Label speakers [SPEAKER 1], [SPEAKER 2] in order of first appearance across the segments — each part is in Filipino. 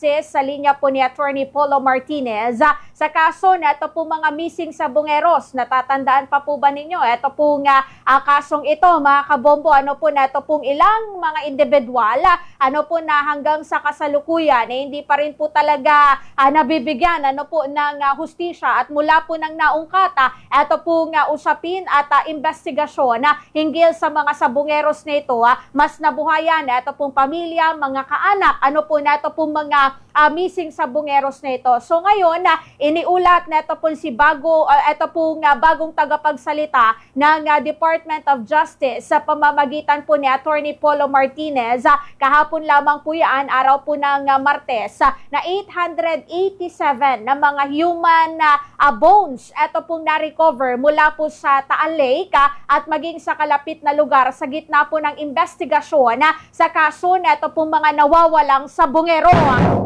[SPEAKER 1] Justice sa linya po ni Attorney Polo Martinez sa kaso na ito po mga missing sabongeros. Natatandaan pa po ba ninyo? Ito po nga kasong ito mga kabombo, ano po na ito pong ilang mga individual, ano po na hanggang sa kasalukuyan hindi pa rin po talaga nabibigyan ano po ng hustisya at mula po ng naungkat ito po nga usapin at investigasyon hinggil sa mga sabongeros na ito, mas nabuhayan ito pong pamilya, mga kaanak, ano po na ito pong mga missing sabongeros na ito. So ngayon, iniulat na ito pong ito pong bagong tagapagsalita ng Department of Justice sa pamamagitan po ni Attorney Polo Martinez. Kahapon lamang po yan, araw po ng Martes, na 887 na mga human bones ito pong na-recover mula po sa Taal Lake at maging sa kalapit na lugar sa gitna po ng investigasyon sa kaso na ito pong mga nawawalang sabongero.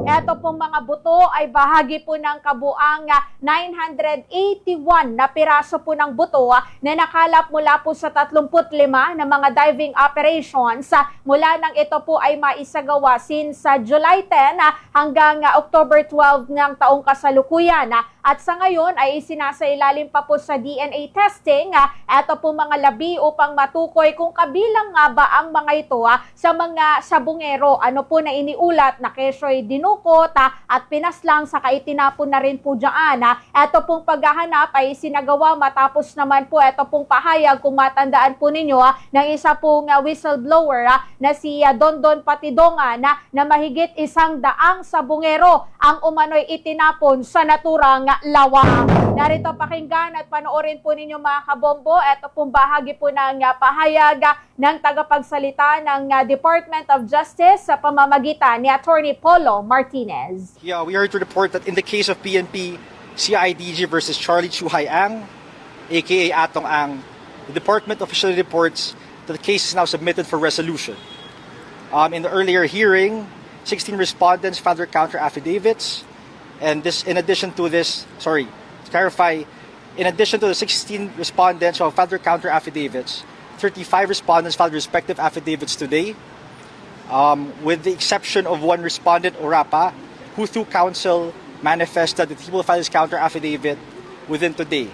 [SPEAKER 1] Ito pong mga buto ay bahagi po ng kabuang 981 na piraso po ng buto na nakalap mula po sa 35 na mga diving operations mula nang ito po ay maisagawa since July 10 hanggang October 12 ng taong kasalukuyan. At sa ngayon ay isinasailalim pa po sa DNA testing ito po mga labi upang matukoy kung kabilang nga ba ang mga ito sa mga sabongero ano po na iniulat na keso'y dinukot at pinaslang saka itinapon na rin po dyan. Ito pong paghahanap ay sinagawa matapos naman po ito pong pahayag kung matandaan po ninyo ng isa pong whistleblower na si Dondon Patidongan na mahigit 100 sabongero ang umano'y itinapon sa naturang lawa. Narito pakinggan at panoorin po ninyo mga kabombo. Ito pong bahagi po ng pahayag ng tagapagsalita ng Department of Justice sa pamamagitan ni Attorney Polo Martinez.
[SPEAKER 2] Yeah, we are to report that in the case of PNP CIDG versus Charlie Chuhay Ang, aka Atong Ang, the department officially reports that the case is now submitted for resolution. In the earlier hearing, 16 respondents filed their counter affidavits, and this, in addition to this, to clarify, in addition to the 16 respondents who have filed their counter affidavits, 35 respondents filed respective affidavits today, with the exception of one respondent, Orapa, who through counsel manifested that he will file his counter affidavit within today.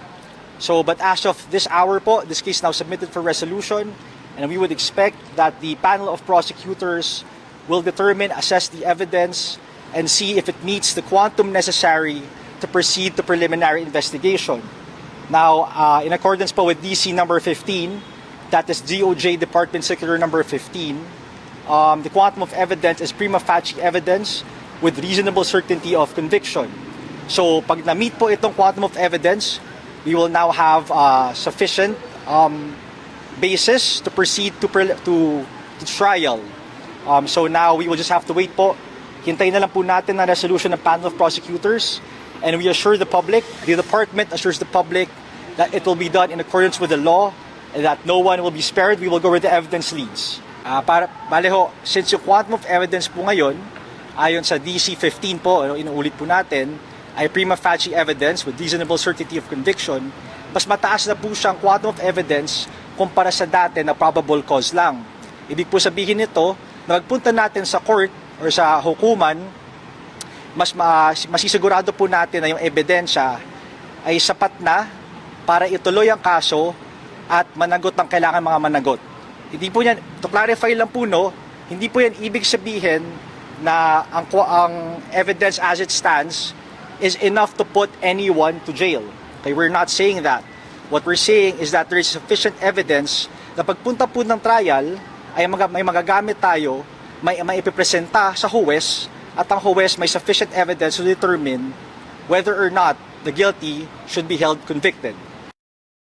[SPEAKER 2] So, but as of this hour po, this case now submitted for resolution, and we would expect that the panel of prosecutors will determine, assess the evidence, and see if it meets the quantum necessary to proceed to preliminary investigation. Now, in accordance po with DC number 15, that is DOJ Department Circular number 15, the quantum of evidence is prima facie evidence with reasonable certainty of conviction. So, pag na-meet po itong quantum of evidence, we will now have sufficient basis to proceed to trial. So now we will just have to wait po. Hintayin na lang po natin ang resolution ng panel of prosecutors, and we assure the public, the department assures the public that it will be done in accordance with the law and that no one will be spared. We will go where the evidence leads. Since yung quantum of evidence po ngayon, ayon sa DC 15 po, inuulit po natin, ay prima facie evidence with reasonable certainty of conviction, mas mataas na po siyang quantum of evidence kumpara sa dati na probable cause lang. Ibig po sabihin nito, na magpunta natin sa court or sa hukuman, masisigurado po natin na yung ebidensya ay sapat na para ituloy ang kaso at managot ang kailangan mga managot. Hindi po yan, to clarify lang po hindi po yan ibig sabihin na ang evidence as it stands is enough to put anyone to jail. Okay, we're not saying that. What we're saying is that there is sufficient evidence na pagpunta po ng trial ay may magagamit tayo, may ipipresenta sa huwes, at ang huwes may sufficient evidence to determine whether or not the guilty should be held convicted.